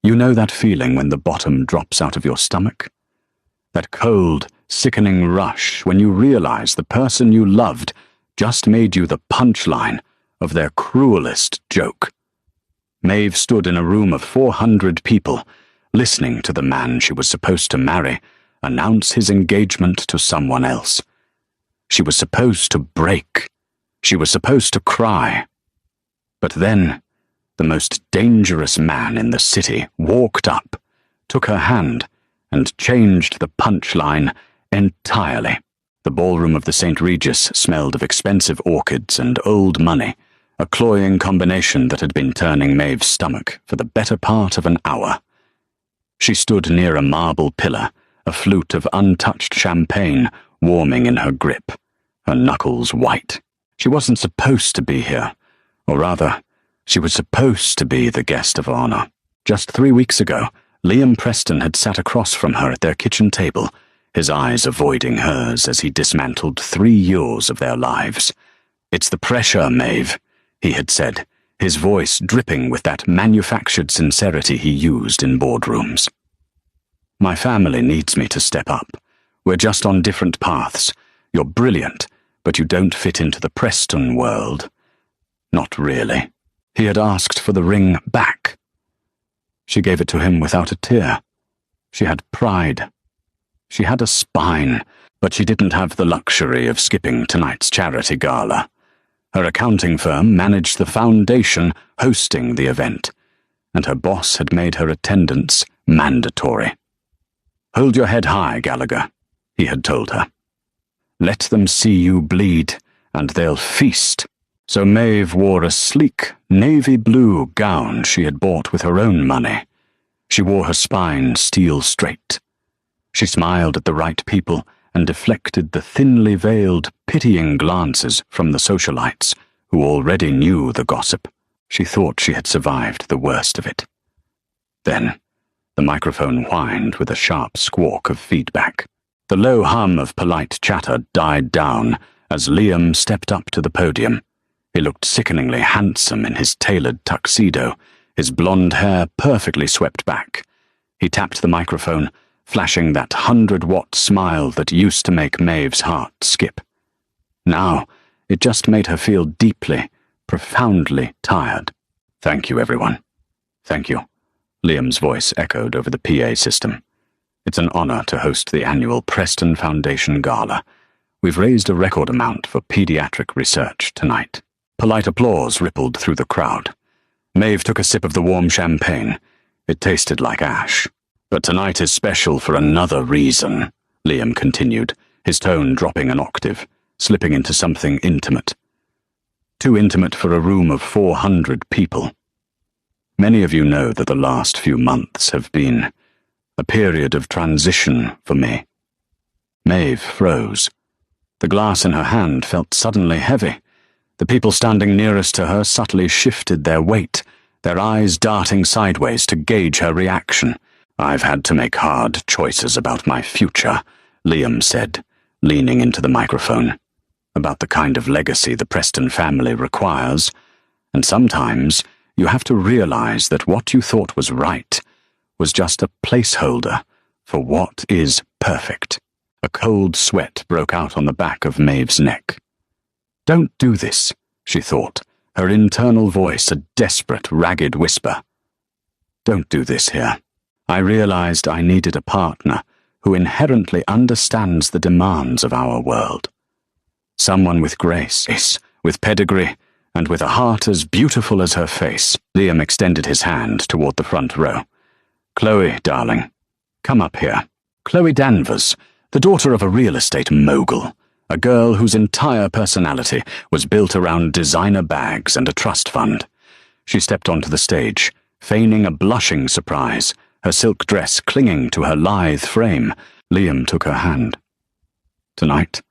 You know that feeling when the bottom drops out of your stomach? That cold, sickening rush when you realize the person you loved just made you the punchline of their cruelest joke. Maeve stood in a room of 400 people, listening to the man she was supposed to marry announce his engagement to someone else. She was supposed to break. She was supposed to cry. But then, the most dangerous man in the city walked up, took her hand, and changed the punchline entirely. The ballroom of the St. Regis smelled of expensive orchids and old money, a cloying combination that had been turning Maeve's stomach for the better part of an hour. She stood near a marble pillar, a flute of untouched champagne warming in her grip, her knuckles white. She wasn't supposed to be here, or rather, she was supposed to be the guest of honor. Just 3 weeks ago, Liam Preston had sat across from her at their kitchen table, his eyes avoiding hers as he dismantled 3 years of their lives. "It's the pressure, Maeve," he had said, his voice dripping with that manufactured sincerity he used in boardrooms. "My family needs me to step up. We're just on different paths. You're brilliant, but you don't fit into the Preston world." Not really. He had asked for the ring back. She gave it to him without a tear. She had pride. She had a spine, but she didn't have the luxury of skipping tonight's charity gala. Her accounting firm managed the foundation hosting the event, and her boss had made her attendance mandatory. "Hold your head high, Gallagher," he had told her. "Let them see you bleed, and they'll feast." So Maeve wore a sleek, navy blue gown she had bought with her own money. She wore her spine steel straight. She smiled at the right people and deflected the thinly veiled, pitying glances from the socialites who already knew the gossip. She thought she had survived the worst of it. Then, the microphone whined with a sharp squawk of feedback. The low hum of polite chatter died down as Liam stepped up to the podium. He looked sickeningly handsome in his tailored tuxedo, his blonde hair perfectly swept back. He tapped the microphone, flashing that 100-watt smile that used to make Maeve's heart skip. Now, it just made her feel deeply, profoundly tired. "Thank you, everyone. Thank you," Liam's voice echoed over the PA system. "It's an honor to host the annual Preston Foundation Gala. We've raised a record amount for pediatric research tonight." Polite applause rippled through the crowd. Maeve took a sip of the warm champagne. It tasted like ash. "But tonight is special for another reason," Liam continued, his tone dropping an octave, slipping into something intimate. Too intimate for a room of 400 people. "Many of you know that the last few months have been a period of transition for me." Maeve froze. The glass in her hand felt suddenly heavy. The people standing nearest to her subtly shifted their weight, their eyes darting sideways to gauge her reaction. "I've had to make hard choices about my future," Liam said, leaning into the microphone. "About the kind of legacy the Preston family requires. And sometimes you have to realize that what you thought was right was just a placeholder for what is perfect." A cold sweat broke out on the back of Maeve's neck. "Don't do this," she thought, her internal voice a desperate, ragged whisper. "Don't do this here." I realized I needed a partner who inherently understands the demands of our world. Someone with grace, with pedigree, and with a heart as beautiful as her face. Liam extended his hand toward the front row. "Chloe, darling, come up here." Chloe Danvers, the daughter of a real estate mogul, a girl whose entire personality was built around designer bags and a trust fund. She stepped onto the stage, feigning a blushing surprise, her silk dress clinging to her lithe frame. Liam took her hand. "Tonight,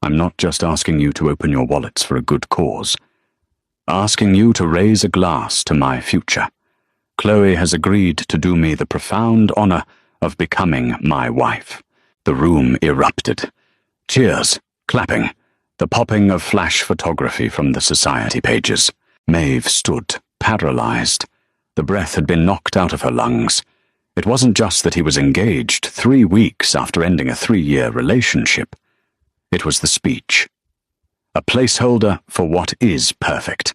I'm not just asking you to open your wallets for a good cause. Asking you to raise a glass to my future. Chloe has agreed to do me the profound honor of becoming my wife." The room erupted. Cheers, clapping, the popping of flash photography from the society pages. Maeve stood, paralyzed, The breath had been knocked out of her lungs. It wasn't just that he was engaged 3 weeks after ending a 3-year relationship. It was the speech. A placeholder for what is perfect.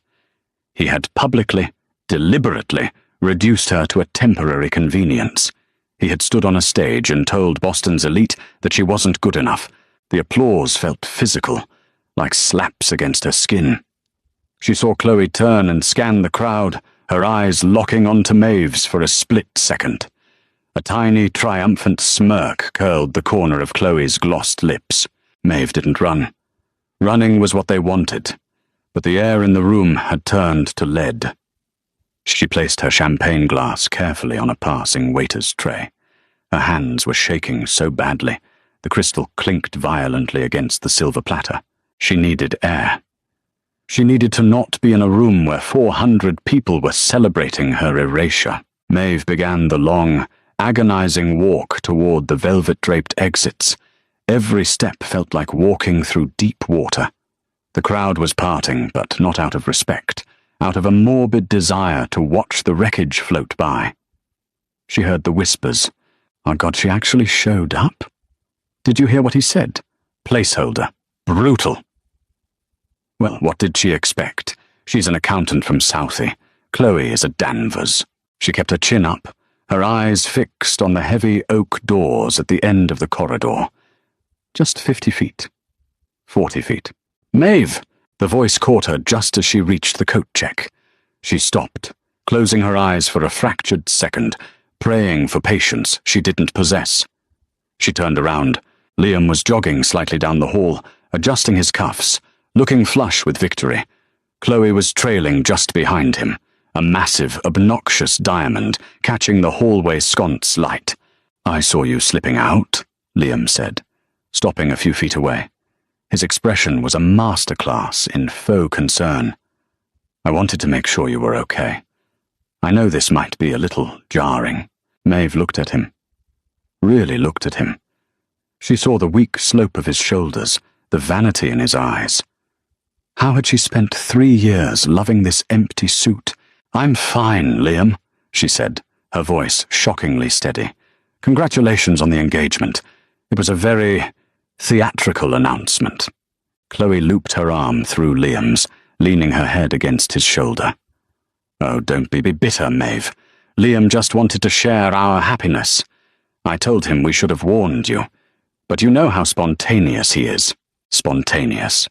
He had publicly, deliberately, reduced her to a temporary convenience. He had stood on a stage and told Boston's elite that she wasn't good enough. The applause felt physical, like slaps against her skin. She saw Chloe turn and scan the crowd, her eyes locking onto Maeve's for a split second. A tiny, triumphant smirk curled the corner of Chloe's glossed lips. Maeve didn't run. Running was what they wanted, but the air in the room had turned to lead. She placed her champagne glass carefully on a passing waiter's tray. Her hands were shaking so badly, the crystal clinked violently against the silver platter. She needed air. She needed to not be in a room where 400 people were celebrating her erasure. Maeve began the long, agonizing walk toward the velvet-draped exits. Every step felt like walking through deep water. The crowd was parting, but not out of respect, out of a morbid desire to watch the wreckage float by. She heard the whispers. Oh God, she actually showed up? Did you hear what he said? Placeholder. Brutal. Well, what did she expect? She's an accountant from Southie. Chloe is a Danvers. She kept her chin up, her eyes fixed on the heavy oak doors at the end of the corridor. Just 50 feet. 40 feet. Maeve! The voice caught her just as she reached the coat check. She stopped, closing her eyes for a fractured second, praying for patience she didn't possess. She turned around. Liam was jogging slightly down the hall, adjusting his cuffs, looking flush with victory. Chloe was trailing just behind him, a massive, obnoxious diamond catching the hallway sconce light. I saw you slipping out, Liam said, stopping a few feet away. His expression was a masterclass in faux concern. I wanted to make sure you were okay. I know this might be a little jarring. Maeve looked at him. Really looked at him. She saw the weak slope of his shoulders, the vanity in his eyes. How had she spent 3 years loving this empty suit? I'm fine, Liam, she said, her voice shockingly steady. Congratulations on the engagement. It was a very theatrical announcement. Chloe looped her arm through Liam's, leaning her head against his shoulder. Oh, don't be bitter, Maeve. Liam just wanted to share our happiness. I told him we should have warned you. But you know how spontaneous he is. Spontaneous.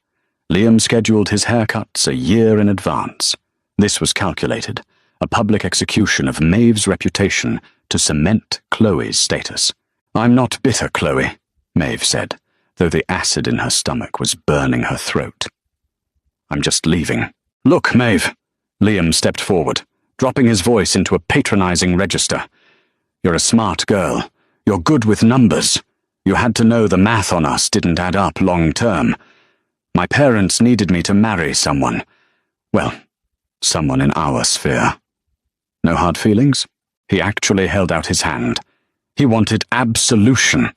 Liam scheduled his haircuts a year in advance. This was calculated, a public execution of Maeve's reputation to cement Chloe's status. I'm not bitter, Chloe, Maeve said, though the acid in her stomach was burning her throat. I'm just leaving. Look, Maeve. Liam stepped forward, dropping his voice into a patronizing register. You're a smart girl. You're good with numbers. You had to know the math on us didn't add up long term. My parents needed me to marry someone. Well, someone in our sphere. No hard feelings? He actually held out his hand. He wanted absolution.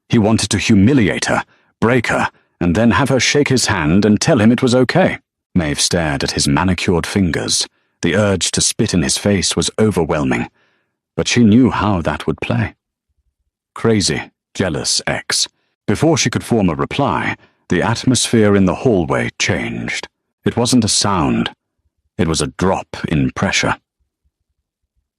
He wanted to humiliate her, break her, and then have her shake his hand and tell him it was okay. Maeve stared at his manicured fingers. The urge to spit in his face was overwhelming, but she knew how that would play. Crazy, jealous ex. Before she could form a reply, the atmosphere in the hallway changed. It wasn't a sound. It was a drop in pressure.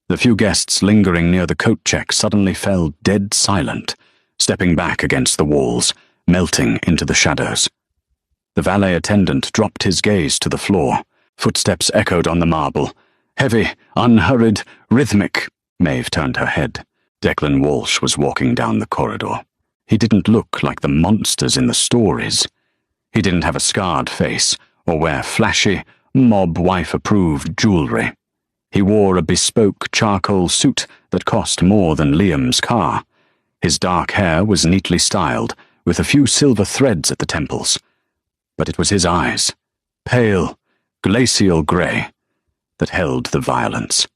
The few guests lingering near the coat check suddenly fell dead silent, stepping back against the walls, melting into the shadows. The valet attendant dropped his gaze to the floor. Footsteps echoed on the marble. Heavy, unhurried, rhythmic. Maeve turned her head. Declan Walsh was walking down the corridor. He didn't look like the monsters in the stories. He didn't have a scarred face or wear flashy, mob-wife-approved jewelry. He wore a bespoke charcoal suit that cost more than Liam's car. His dark hair was neatly styled, with a few silver threads at the temples. But it was his eyes, pale, glacial grey, that held the violence.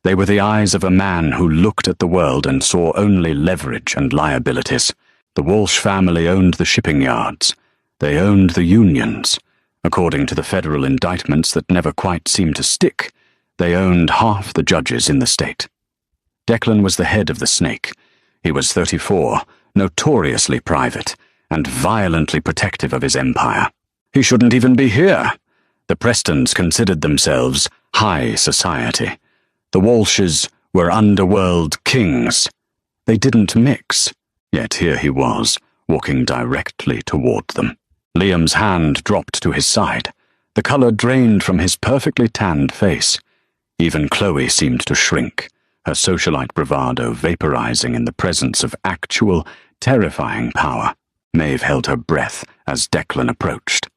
They were the eyes of a man who looked at the world and saw only leverage and liabilities. The Walsh family owned the shipping yards. They owned the unions. According to the federal indictments that never quite seemed to stick, They owned half the judges in the state. Declan was the head of the snake. He was 34, notoriously private, and violently protective of his empire. He shouldn't even be here. The Prestons considered themselves high society. The Walshes were underworld kings. They didn't mix, yet here he was, walking directly toward them. Liam's hand dropped to his side. The colour drained from his perfectly tanned face. Even Chloe seemed to shrink, her socialite bravado vaporizing in the presence of actual, terrifying power. Maeve held her breath as Declan approached.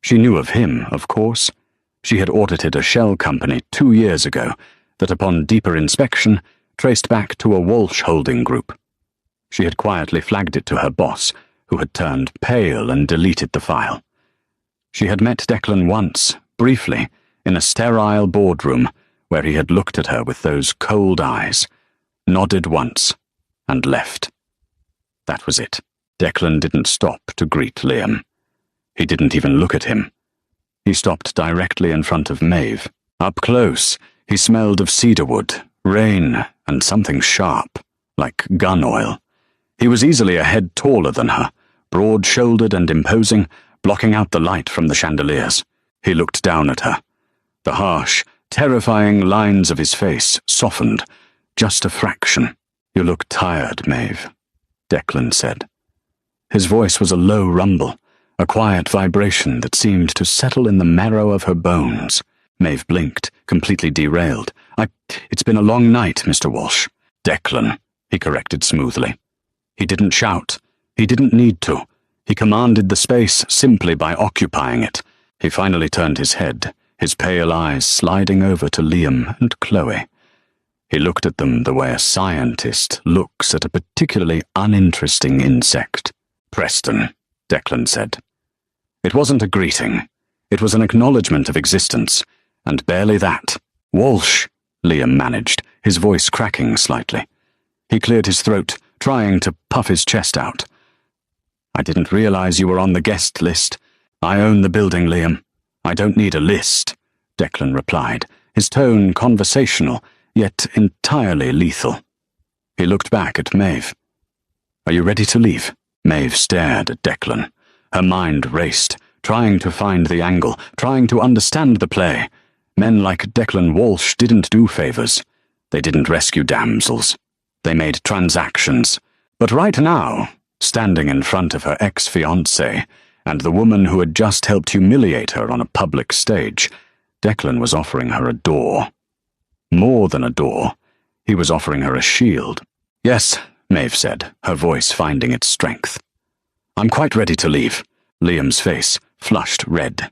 She knew of him, of course. She had audited a shell company 2 years ago that, upon deeper inspection, traced back to a Walsh holding group. She had quietly flagged it to her boss, who had turned pale and deleted the file. She had met Declan once, briefly, in a sterile boardroom where he had looked at her with those cold eyes, nodded once, and left. That was it. Declan didn't stop to greet Liam. He didn't even look at him. He stopped directly in front of Maeve. Up close, he smelled of cedarwood, rain, and something sharp, like gun oil. He was easily a head taller than her, broad-shouldered and imposing, blocking out the light from the chandeliers. He looked down at her. The harsh, terrifying lines of his face softened, just a fraction. "You look tired, Maeve," Declan said. His voice was a low rumble, a quiet vibration that seemed to settle in the marrow of her bones. Maeve blinked, completely derailed. It's been a long night, Mr. Walsh." "Declan," he corrected smoothly. He didn't shout. He didn't need to. He commanded the space simply by occupying it. He finally turned his head, his pale eyes sliding over to Liam and Chloe. He looked at them the way a scientist looks at a particularly uninteresting insect. "Preston," Declan said. It wasn't a greeting. It was an acknowledgement of existence, and barely that. "Walsh," Liam managed, his voice cracking slightly. He cleared his throat, trying to puff his chest out. "I didn't realize you were on the guest list. I own the building, Liam. I don't need a list," Declan replied, his tone conversational, yet entirely lethal. He looked back at Maeve. "Are you ready to leave?" Maeve stared at Declan. Her mind raced, trying to find the angle, trying to understand the play. Men like Declan Walsh didn't do favors. They didn't rescue damsels. They made transactions. But right now, standing in front of her ex-fiancé, and the woman who had just helped humiliate her on a public stage, Declan was offering her a door. More than a door. He was offering her a shield. "Yes," Maeve said, her voice finding its strength. "I'm quite ready to leave." Liam's face flushed red.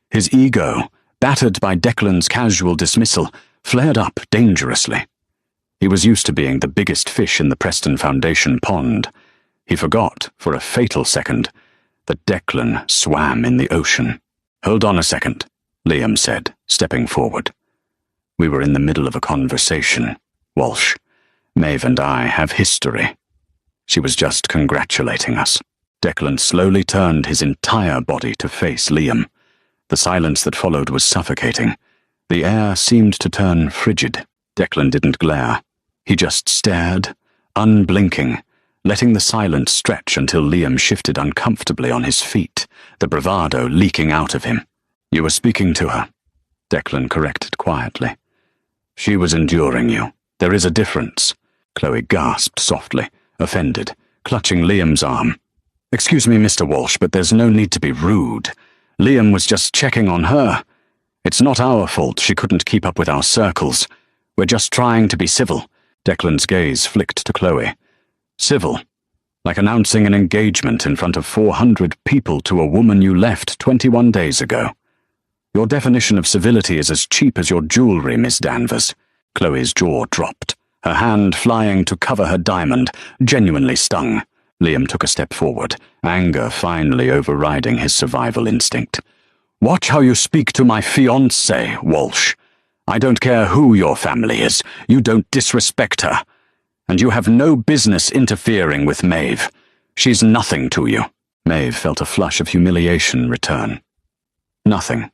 His ego, battered by Declan's casual dismissal, flared up dangerously. He was used to being the biggest fish in the Preston Foundation pond. He forgot, for a fatal second, that Declan swam in the ocean. "Hold on a second," Liam said, stepping forward. "We were in the middle of a conversation, Walsh. Maeve and I have history." She was just congratulating us. Declan slowly turned his entire body to face Liam. The silence that followed was suffocating. The air seemed to turn frigid. Declan didn't glare. He just stared, unblinking, letting the silence stretch until Liam shifted uncomfortably on his feet, the bravado leaking out of him. "You were speaking to her," Declan corrected quietly. "She was enduring you. There is a difference." Chloe gasped softly, offended, clutching Liam's arm. "Excuse me, Mr. Walsh, but there's no need to be rude. Liam was just checking on her. It's not our fault she couldn't keep up with our circles. We're just trying to be civil." Declan's gaze flicked to Chloe. "Civil? Like announcing an engagement in front of 400 people to a woman you left 21 days ago. Your definition of civility is as cheap as your jewelry, Miss Danvers." Chloe's jaw dropped, her hand flying to cover her diamond, genuinely stung. Liam took a step forward, anger finally overriding his survival instinct. "Watch how you speak to my fiancé, Walsh. I don't care who your family is. You don't disrespect her. And you have no business interfering with Maeve. She's nothing to you." Maeve felt a flush of humiliation return. Nothing.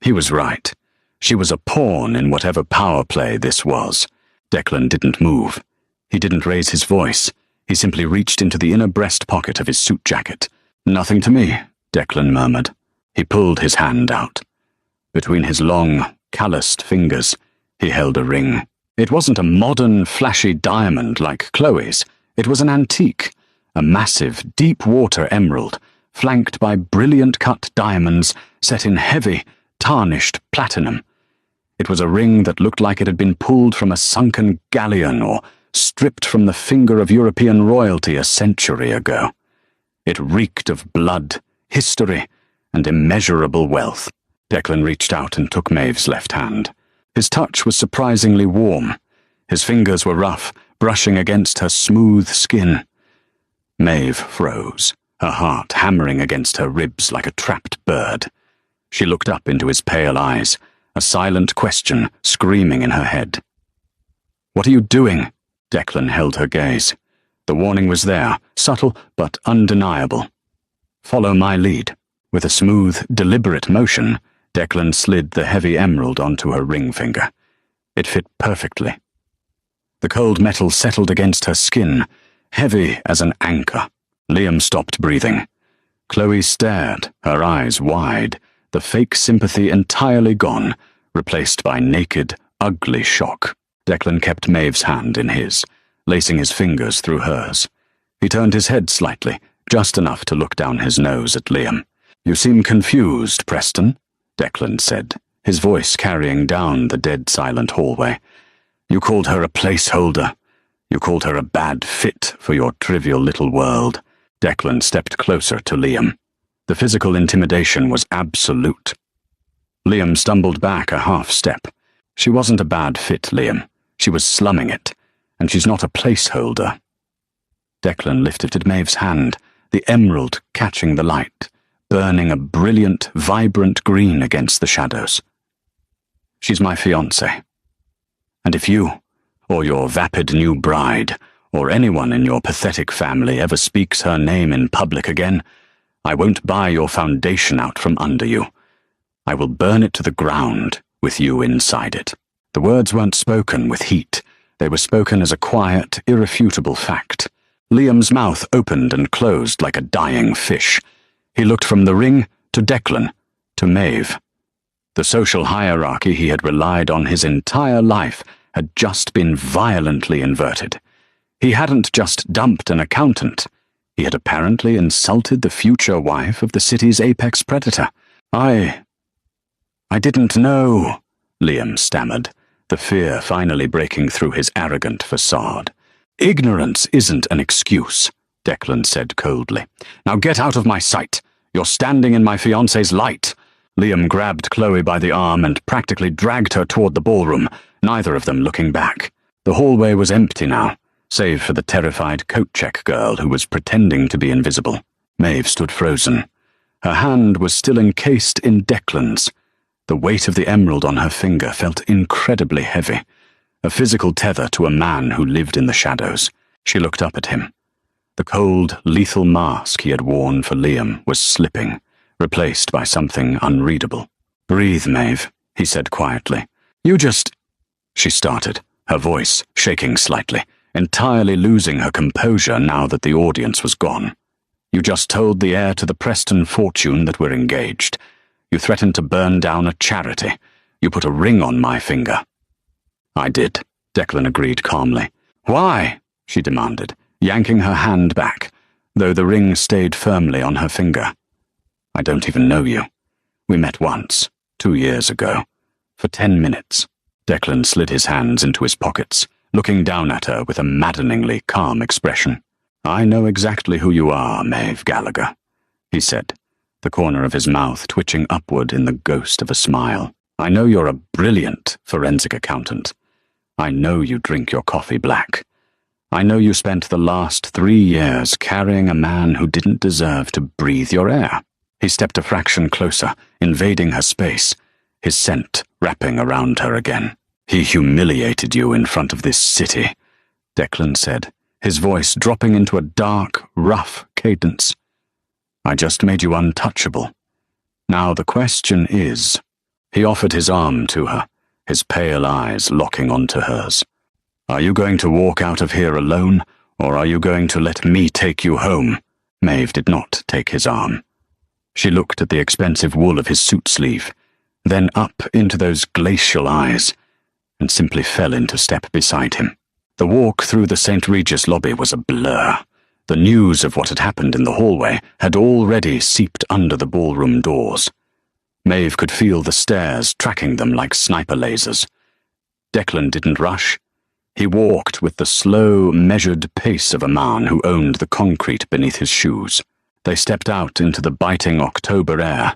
He was right. She was a pawn in whatever power play this was. Declan didn't move. He didn't raise his voice. He simply reached into the inner breast pocket of his suit jacket. "Nothing to me," Declan murmured. He pulled his hand out. Between his long, calloused fingers, he held a ring. It wasn't a modern, flashy diamond like Chloe's. It was an antique, a massive, deep-water emerald, flanked by brilliant cut diamonds set in heavy, tarnished platinum. It was a ring that looked like it had been pulled from a sunken galleon or stripped from the finger of European royalty a century ago. It reeked of blood, history, and immeasurable wealth. Declan reached out and took Maeve's left hand. His touch was surprisingly warm. His fingers were rough, brushing against her smooth skin. Maeve froze, her heart hammering against her ribs like a trapped bird. She looked up into his pale eyes, a silent question screaming in her head. "What are you doing?" Declan held her gaze. The warning was there, subtle but undeniable. "Follow my lead." With a smooth, deliberate motion, Declan slid the heavy emerald onto her ring finger. It fit perfectly. The cold metal settled against her skin, heavy as an anchor. Liam stopped breathing. Chloe stared, her eyes wide, the fake sympathy entirely gone, replaced by naked, ugly shock. Declan kept Maeve's hand in his, lacing his fingers through hers. He turned his head slightly, just enough to look down his nose at Liam. "You seem confused, Preston," Declan said, his voice carrying down the dead-silent hallway. "You called her a placeholder. You called her a bad fit for your trivial little world." Declan stepped closer to Liam. The physical intimidation was absolute. Liam stumbled back a half step. "She wasn't a bad fit, Liam. She was slumming it, and she's not a placeholder." Declan lifted Maeve's hand, the emerald catching the light, burning a brilliant, vibrant green against the shadows. "She's my fiancé. And if you, or your vapid new bride, or anyone in your pathetic family ever speaks her name in public again, I won't buy your foundation out from under you. I will burn it to the ground with you inside it." The words weren't spoken with heat. They were spoken as a quiet, irrefutable fact. Liam's mouth opened and closed like a dying fish. He looked from the ring to Declan, to Maeve. The social hierarchy he had relied on his entire life had just been violently inverted. He hadn't just dumped an accountant. He had apparently insulted the future wife of the city's apex predator. I didn't know," Liam stammered, the fear finally breaking through his arrogant facade. "Ignorance isn't an excuse," Declan said coldly. "Now get out of my sight. You're standing in my fiancé's light." Liam grabbed Chloe by the arm and practically dragged her toward the ballroom, neither of them looking back. The hallway was empty now, save for the terrified coat-check girl who was pretending to be invisible. Maeve stood frozen. Her hand was still encased in Declan's. The weight of the emerald on her finger felt incredibly heavy, a physical tether to a man who lived in the shadows. She looked up at him. The cold, lethal mask he had worn for Liam was slipping, replaced by something unreadable. "Breathe, Maeve," he said quietly. "You just—" She started, her voice shaking slightly, entirely losing her composure now that the audience was gone. "You just told the heir to the Preston fortune that we're engaged. You threatened to burn down a charity. You put a ring on my finger." "I did," Declan agreed calmly. "Why?" she demanded, yanking her hand back, though the ring stayed firmly on her finger. "I don't even know you. We met once, 2 years ago, for 10 minutes. Declan slid his hands into his pockets, looking down at her with a maddeningly calm expression. "I know exactly who you are, Maeve Gallagher," he said, the corner of his mouth twitching upward in the ghost of a smile. "I know you're a brilliant forensic accountant. I know you drink your coffee black. I know you spent the last 3 years carrying a man who didn't deserve to breathe your air." He stepped a fraction closer, invading her space, his scent wrapping around her again. "He humiliated you in front of this city," Declan said, his voice dropping into a dark, rough cadence. "I just made you untouchable. Now the question is, He offered his arm to her, his pale eyes locking onto hers. "Are you going to walk out of here alone, or are you going to let me take you home?" Maeve did not take his arm. She looked at the expensive wool of his suit sleeve, then up into those glacial eyes, and simply fell into step beside him. The walk through the St. Regis lobby was a blur. The news of what had happened in the hallway had already seeped under the ballroom doors. Maeve could feel the stairs tracking them like sniper lasers. Declan didn't rush. He walked with the slow, measured pace of a man who owned the concrete beneath his shoes. They stepped out into the biting October air.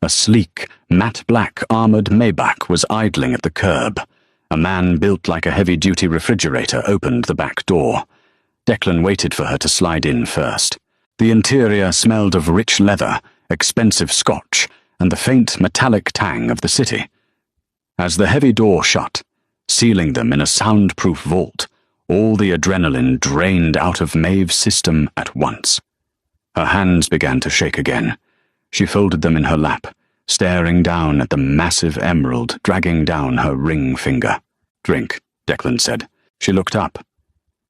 A sleek, matte-black armored Maybach was idling at the curb. A man built like a heavy-duty refrigerator opened the back door. Declan waited for her to slide in first. The interior smelled of rich leather, expensive scotch, and the faint metallic tang of the city. As the heavy door shut, sealing them in a soundproof vault, all the adrenaline drained out of Maeve's system at once. Her hands began to shake again. She folded them in her lap, staring down at the massive emerald dragging down her ring finger. "Drink," Declan said. She looked up.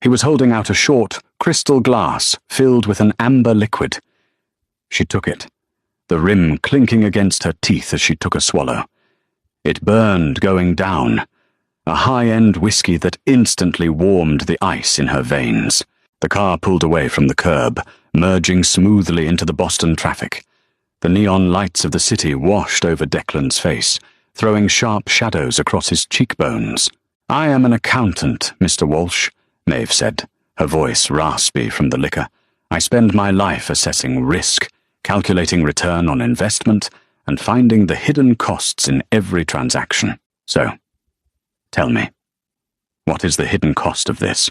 He was holding out a short, crystal glass filled with an amber liquid. She took it, the rim clinking against her teeth as she took a swallow. It burned going down, a high-end whiskey that instantly warmed the ice in her veins. The car pulled away from the curb, merging smoothly into the Boston traffic. The neon lights of the city washed over Declan's face, throwing sharp shadows across his cheekbones. "I am an accountant, Mr. Walsh," Maeve said, her voice raspy from the liquor. "I spend my life assessing risk, calculating return on investment, and finding the hidden costs in every transaction. So, tell me, what is the hidden cost of this?"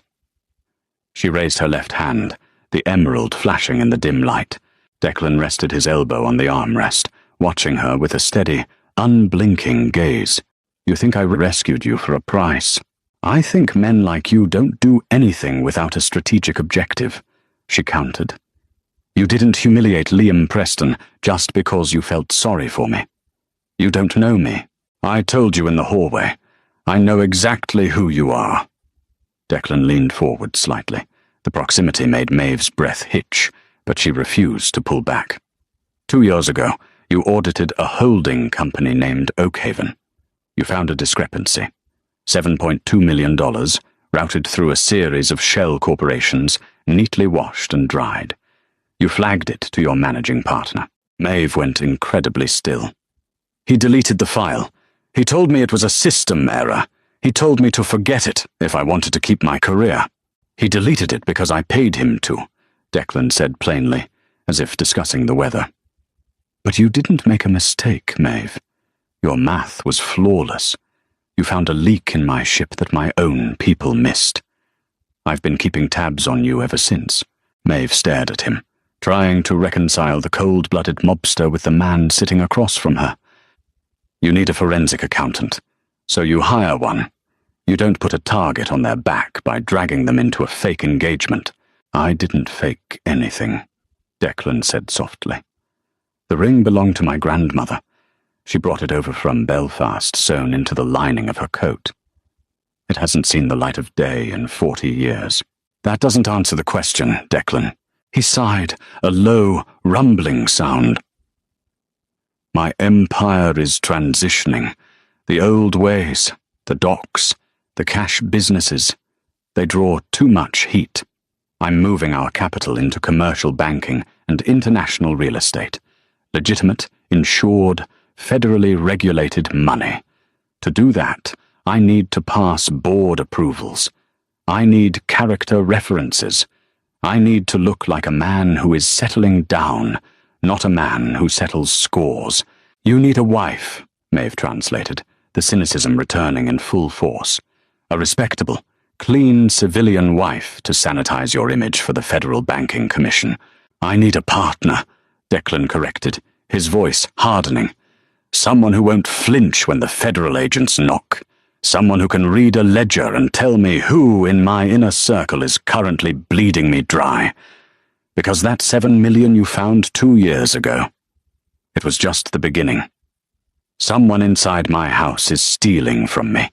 She raised her left hand, the emerald flashing in the dim light. Declan rested his elbow on the armrest, watching her with a steady, unblinking gaze. "You think I rescued you for a price? I think men like you don't do anything without a strategic objective," she countered. "You didn't humiliate Liam Preston just because you felt sorry for me. You don't know me. I told you in the hallway. I know exactly who you are." Declan leaned forward slightly. The proximity made Maeve's breath hitch, but she refused to pull back. "2 years ago, you audited a holding company named Oakhaven. You found a discrepancy. $7.2 million, routed through a series of shell corporations, neatly washed and dried. You flagged it to your managing partner." Maeve went incredibly still. "He deleted the file. He told me it was a system error. He told me to forget it if I wanted to keep my career. He deleted it because I paid him to," Declan said plainly, as if discussing the weather. "But you didn't make a mistake, Maeve. Your math was flawless. You found a leak in my ship that my own people missed. I've been keeping tabs on you ever since." Maeve stared at him, trying to reconcile the cold-blooded mobster with the man sitting across from her. "You need a forensic accountant, so you hire one. You don't put a target on their back by dragging them into a fake engagement." "I didn't fake anything," Declan said softly. "The ring belonged to my grandmother. She brought it over from Belfast, sewn into the lining of her coat. It hasn't seen the light of day in 40 years. "That doesn't answer the question, Declan." He sighed, a low, rumbling sound. "My empire is transitioning. The old ways, the docks, the cash businesses, they draw too much heat. I'm moving our capital into commercial banking and international real estate. Legitimate, insured, federally regulated money. To do that, I need to pass board approvals. I need character references. I need to look like a man who is settling down, not a man who settles scores. You need a wife," Maeve translated, the cynicism returning in full force. "A respectable, clean civilian wife to sanitize your image for the Federal Banking Commission." "I need a partner," Declan corrected, his voice hardening. "Someone who won't flinch when the federal agents knock. Someone who can read a ledger and tell me who in my inner circle is currently bleeding me dry. Because that $7 million you found 2 years ago, it was just the beginning. Someone inside my house is stealing from me.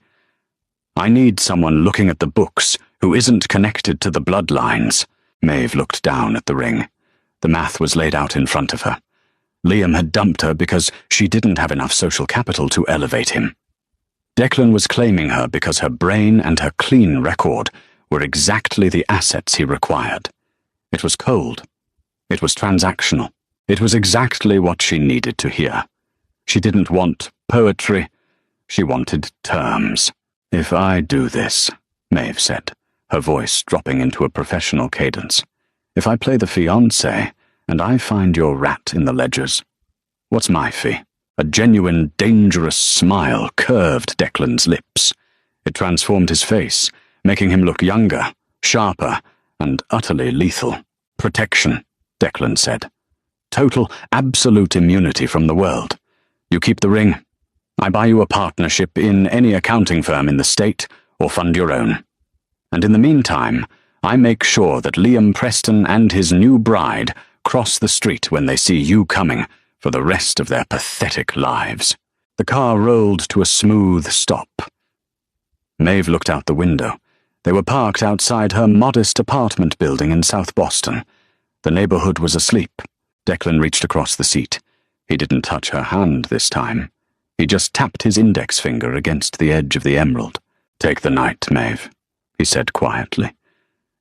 I need someone looking at the books who isn't connected to the bloodlines. Maeve looked down at the ring. The math was laid out in front of her. Liam had dumped her because she didn't have enough social capital to elevate him. Declan was claiming her because her brain and her clean record were exactly the assets he required. It was cold. It was transactional. It was exactly what she needed to hear. She didn't want poetry. She wanted terms. "If I do this," Maeve said, her voice dropping into a professional cadence, "if I play the fiancé and I find your rat in the ledgers, what's my fee?" A genuine, dangerous smile curved Declan's lips. It transformed his face, making him look younger, sharper, and utterly lethal. "Protection," Declan said. "Total, absolute immunity from the world. You keep the ring. I buy you a partnership in any accounting firm in the state, or fund your own. And in the meantime, I make sure that Liam Preston and his new bride cross the street when they see you coming for the rest of their pathetic lives." The car rolled to a smooth stop. Maeve looked out the window. They were parked outside her modest apartment building in South Boston. The neighborhood was asleep. Declan reached across the seat. He didn't touch her hand this time. He just tapped his index finger against the edge of the emerald. "Take the night, Maeve," he said quietly.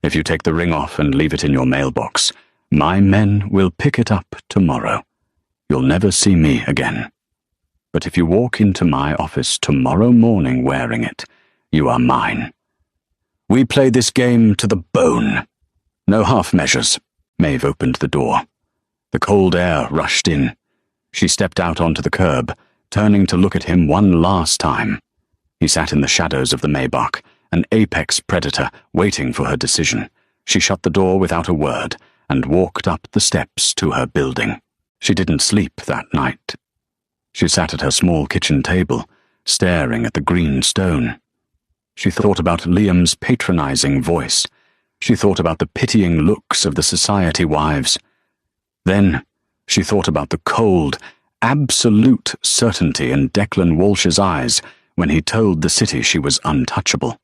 "If you take the ring off and leave it in your mailbox, my men will pick it up tomorrow. You'll never see me again. But if you walk into my office tomorrow morning wearing it, you are mine. We play this game to the bone. No half measures." Maeve opened the door. The cold air rushed in. She stepped out onto the curb, turning to look at him one last time. He sat in the shadows of the Maybach, an apex predator waiting for her decision. She shut the door without a word and walked up the steps to her building. She didn't sleep that night. She sat at her small kitchen table, staring at the green stone. She thought about Liam's patronizing voice. She thought about the pitying looks of the society wives. Then she thought about the cold, absolute certainty in Declan Walsh's eyes when he told the city she was untouchable.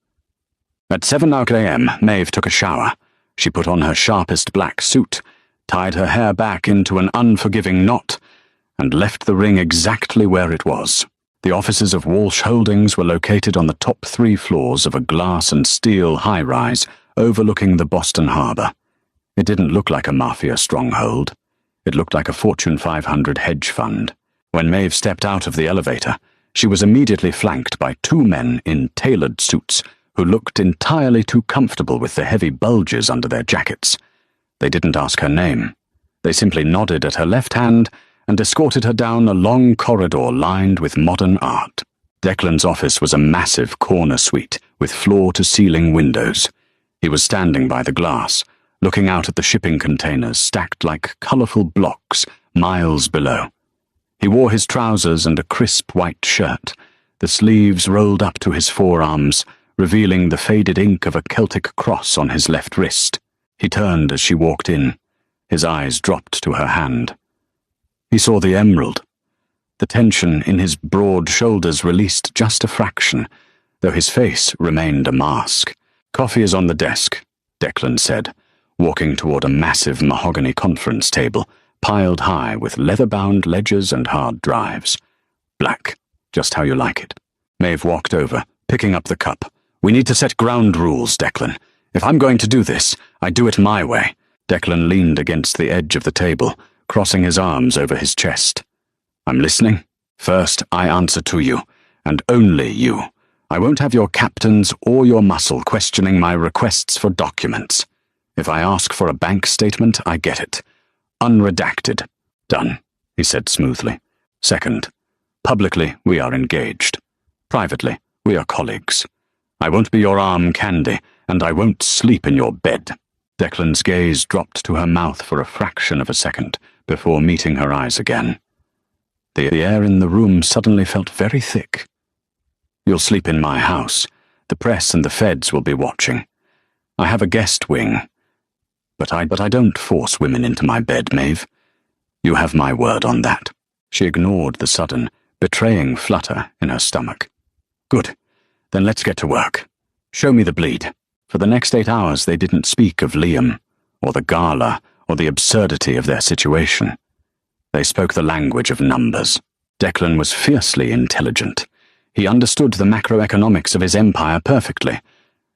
At 7 a.m., Maeve took a shower. She put on her sharpest black suit, tied her hair back into an unforgiving knot, and left the ring exactly where it was. The offices of Walsh Holdings were located on the top 3 floors of a glass and steel high-rise overlooking the Boston Harbor. It didn't look like a mafia stronghold. It looked like a Fortune 500 hedge fund. When Maeve stepped out of the elevator, she was immediately flanked by 2 men in tailored suits who looked entirely too comfortable with the heavy bulges under their jackets. They didn't ask her name. They simply nodded at her left hand and escorted her down a long corridor lined with modern art. Declan's office was a massive corner suite with floor-to-ceiling windows. He was standing by the glass, looking out at the shipping containers stacked like colorful blocks miles below. He wore his trousers and a crisp white shirt, the sleeves rolled up to his forearms, revealing the faded ink of a Celtic cross on his left wrist. He turned as she walked in. His eyes dropped to her hand. He saw the emerald. The tension in his broad shoulders released just a fraction, though his face remained a mask. "Coffee is on the desk," Declan said, walking toward a massive mahogany conference table, piled high with leather-bound ledgers and hard drives. "Black, just how you like it." Maeve walked over, picking up the cup. "We need to set ground rules, Declan. If I'm going to do this, I do it my way." Declan leaned against the edge of the table, crossing his arms over his chest. "I'm listening. First, I answer to you, and only you. I won't have your captains or your muscle questioning my requests for documents. If I ask for a bank statement, I get it. Unredacted. Done," he said smoothly. "Second, publicly, we are engaged. Privately, we are colleagues. I won't be your arm candy, and I won't sleep in your bed." Declan's gaze dropped to her mouth for a fraction of a second before meeting her eyes again. The air in the room suddenly felt very thick. "You'll sleep in my house. The press and the feds will be watching. I have a guest wing. But I don't force women into my bed, Maeve. You have my word on that." She ignored the sudden, betraying flutter in her stomach. Good. Then let's get to work. Show me the bleed. For the next 8 hours they didn't speak of Liam, or the gala, or the absurdity of their situation. They spoke the language of numbers. Declan was fiercely intelligent. He understood the macroeconomics of his empire perfectly,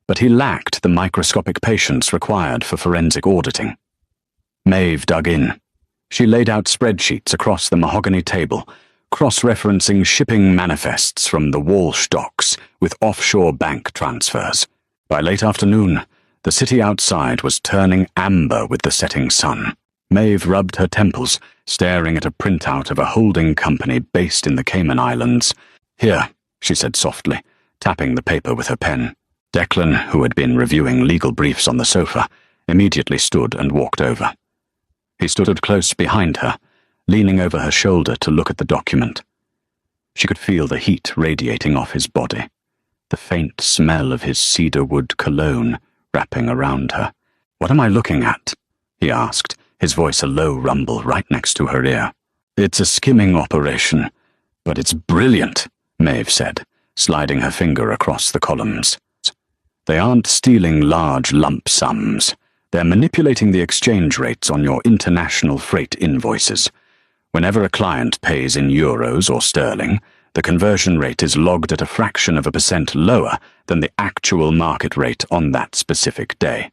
but he lacked the microscopic patience required for forensic auditing. Maeve dug in. She laid out spreadsheets across the mahogany table, cross-referencing shipping manifests from the Walsh docks with offshore bank transfers. By late afternoon, the city outside was turning amber with the setting sun. Maeve rubbed her temples, staring at a printout of a holding company based in the Cayman Islands. Here, she said softly, tapping the paper with her pen. Declan, who had been reviewing legal briefs on the sofa, immediately stood and walked over. He stood close behind her, leaning over her shoulder to look at the document. She could feel the heat radiating off his body, the faint smell of his cedarwood cologne wrapping around her. "What am I looking at?" he asked, his voice a low rumble right next to her ear. "It's a skimming operation, but it's brilliant," Maeve said, sliding her finger across the columns. "They aren't stealing large lump sums. They're manipulating the exchange rates on your international freight invoices. Whenever a client pays in euros or sterling, the conversion rate is logged at a fraction of a percent lower than the actual market rate on that specific day.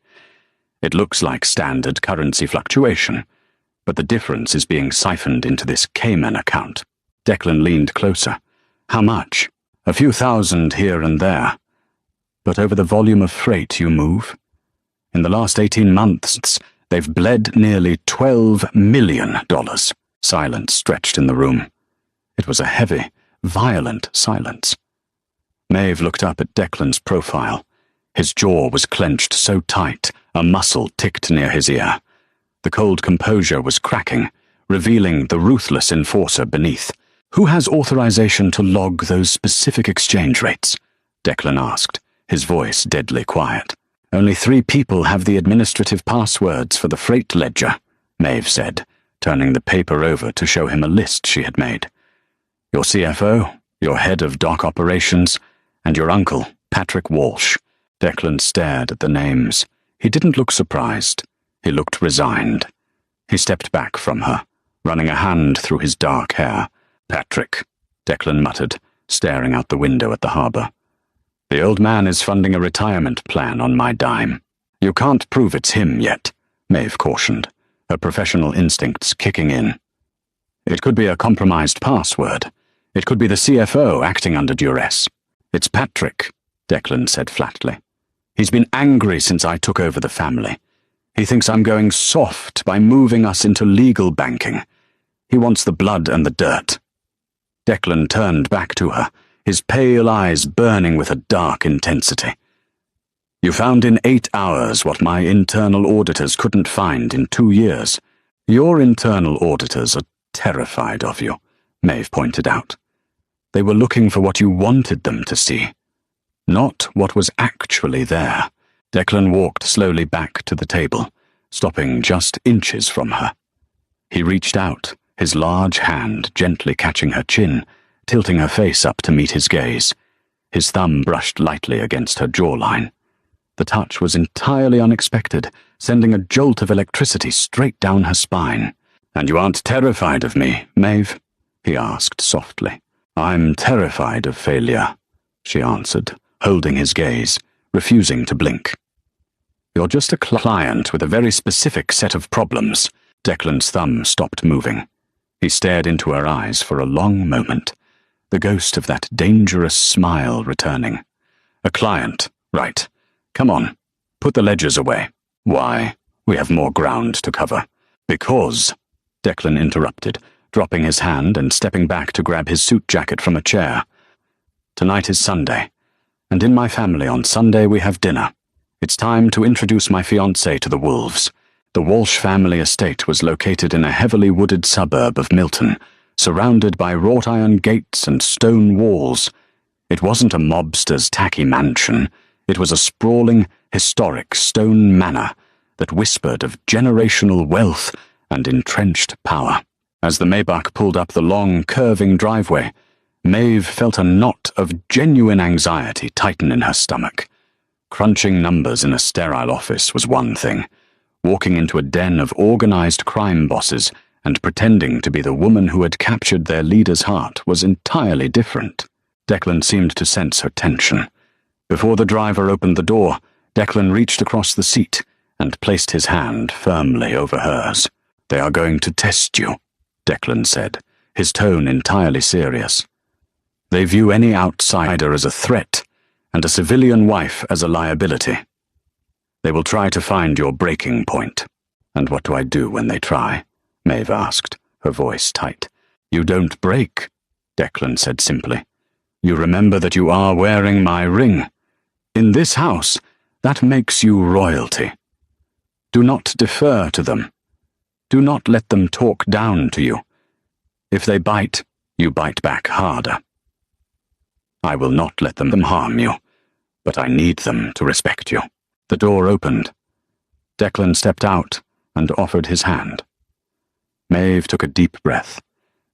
It looks like standard currency fluctuation, but the difference is being siphoned into this Cayman account." Declan leaned closer. "How much?" "A few thousand here and there. But over the volume of freight you move? In the last 18 months, they've bled nearly $12 million. Silence stretched in the room. It was a heavy, violent silence. Maeve looked up at Declan's profile. His jaw was clenched so tight, a muscle ticked near his ear. The cold composure was cracking, revealing the ruthless enforcer beneath. "Who has authorization to log those specific exchange rates?" Declan asked, his voice deadly quiet. "Only 3 people have the administrative passwords for the freight ledger," Maeve said, turning the paper over to show him a list she had made. "Your CFO, your head of dock operations, and your uncle, Patrick Walsh." Declan stared at the names. He didn't look surprised. He looked resigned. He stepped back from her, running a hand through his dark hair. "Patrick," Declan muttered, staring out the window at the harbour. "The old man is funding a retirement plan on my dime." "You can't prove it's him yet," Maeve cautioned, her professional instincts kicking in. "It could be a compromised password. It could be the CFO acting under duress." "It's Patrick," Declan said flatly. "He's been angry since I took over the family. He thinks I'm going soft by moving us into legal banking. He wants the blood and the dirt." Declan turned back to her, his pale eyes burning with a dark intensity. "You found in 8 hours what my internal auditors couldn't find in 2 years. Your internal auditors are terrified of you," Maeve pointed out. "They were looking for what you wanted them to see, not what was actually there." Declan walked slowly back to the table, stopping just inches from her. He reached out, his large hand gently catching her chin, tilting her face up to meet his gaze. His thumb brushed lightly against her jawline. The touch was entirely unexpected, sending a jolt of electricity straight down her spine. "And you aren't terrified of me, Maeve?" he asked softly. "I'm terrified of failure," she answered, holding his gaze, refusing to blink. "You're just a client with a very specific set of problems." Declan's thumb stopped moving. He stared into her eyes for a long moment, the ghost of that dangerous smile returning. "A client, right. Come on, put the ledgers away." "Why? We have more ground to cover." "Because," Declan interrupted, dropping his hand and stepping back to grab his suit jacket from a chair. "Tonight is Sunday, and in my family on Sunday we have dinner. It's time to introduce my fiancé to the wolves." The Walsh family estate was located in a heavily wooded suburb of Milton, surrounded by wrought iron gates and stone walls. It wasn't a mobster's tacky mansion. It was a sprawling, historic stone manor that whispered of generational wealth and entrenched power. As the Maybach pulled up the long, curving driveway, Maeve felt a knot of genuine anxiety tighten in her stomach. Crunching numbers in a sterile office was one thing. Walking into a den of organized crime bosses and pretending to be the woman who had captured their leader's heart was entirely different. Declan seemed to sense her tension. Before the driver opened the door, Declan reached across the seat and placed his hand firmly over hers. "They are going to test you," Declan said, his tone entirely serious. "They view any outsider as a threat and a civilian wife as a liability. They will try to find your breaking point." "And what do I do when they try?" Maeve asked, her voice tight. "You don't break," Declan said simply. "You remember that you are wearing my ring. In this house, that makes you royalty. Do not defer to them. Do not let them talk down to you. If they bite, you bite back harder. I will not let them harm you, but I need them to respect you." The door opened. Declan stepped out and offered his hand. Maeve took a deep breath,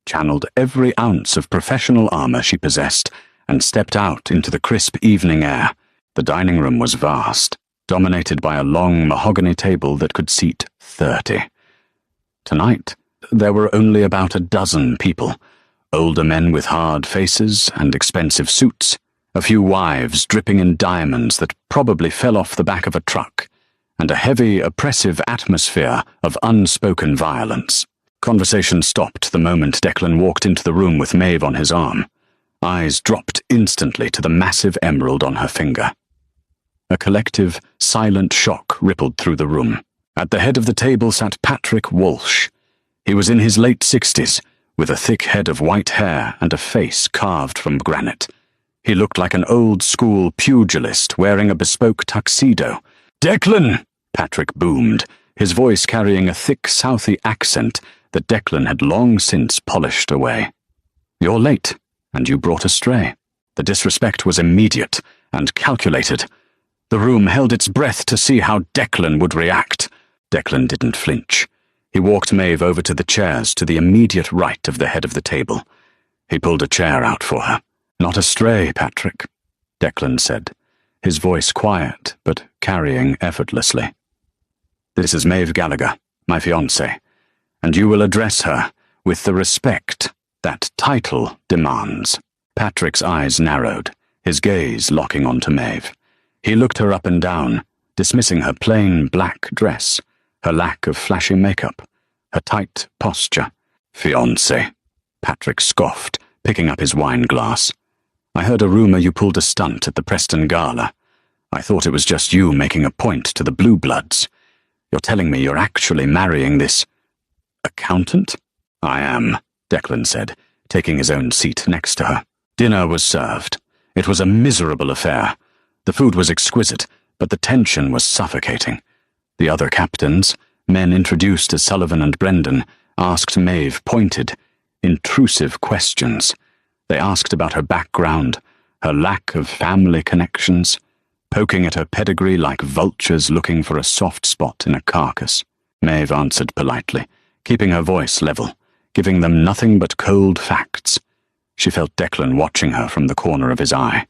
channeled every ounce of professional armor she possessed, and stepped out into the crisp evening air. The dining room was vast, dominated by a long mahogany table that could seat 30. Tonight, there were only about a dozen people, older men with hard faces and expensive suits, a few wives dripping in diamonds that probably fell off the back of a truck, and a heavy, oppressive atmosphere of unspoken violence. Conversation stopped the moment Declan walked into the room with Maeve on his arm. Eyes dropped instantly to the massive emerald on her finger. A collective, silent shock rippled through the room. At the head of the table sat Patrick Walsh. He was in his late 60s, with a thick head of white hair and a face carved from granite. He looked like an old-school pugilist wearing a bespoke tuxedo. "Declan!" Patrick boomed, his voice carrying a thick Southie accent that Declan had long since polished away. "You're late, and you brought a stray." The disrespect was immediate and calculated. The room held its breath to see how Declan would react. Declan didn't flinch. He walked Maeve over to the chairs to the immediate right of the head of the table. He pulled a chair out for her. "Not a stray, Patrick," Declan said, his voice quiet but carrying effortlessly. "This is Maeve Gallagher, my fiancé, and you will address her with the respect that title demands." Patrick's eyes narrowed, his gaze locking onto Maeve. He looked her up and down, dismissing her plain black dress, her lack of flashy makeup, her tight posture. "Fiancé," Patrick scoffed, picking up his wine glass. "I heard a rumor you pulled a stunt at the Preston Gala. I thought it was just you making a point to the Blue Bloods. You're telling me you're actually marrying this accountant?" "I am," Declan said, taking his own seat next to her. Dinner was served. It was a miserable affair. The food was exquisite, but the tension was suffocating. The other captains, men introduced as Sullivan and Brendan, asked Maeve pointed, intrusive questions. They asked about her background, her lack of family connections, poking at her pedigree like vultures looking for a soft spot in a carcass. Maeve answered politely, keeping her voice level, giving them nothing but cold facts. She felt Declan watching her from the corner of his eye,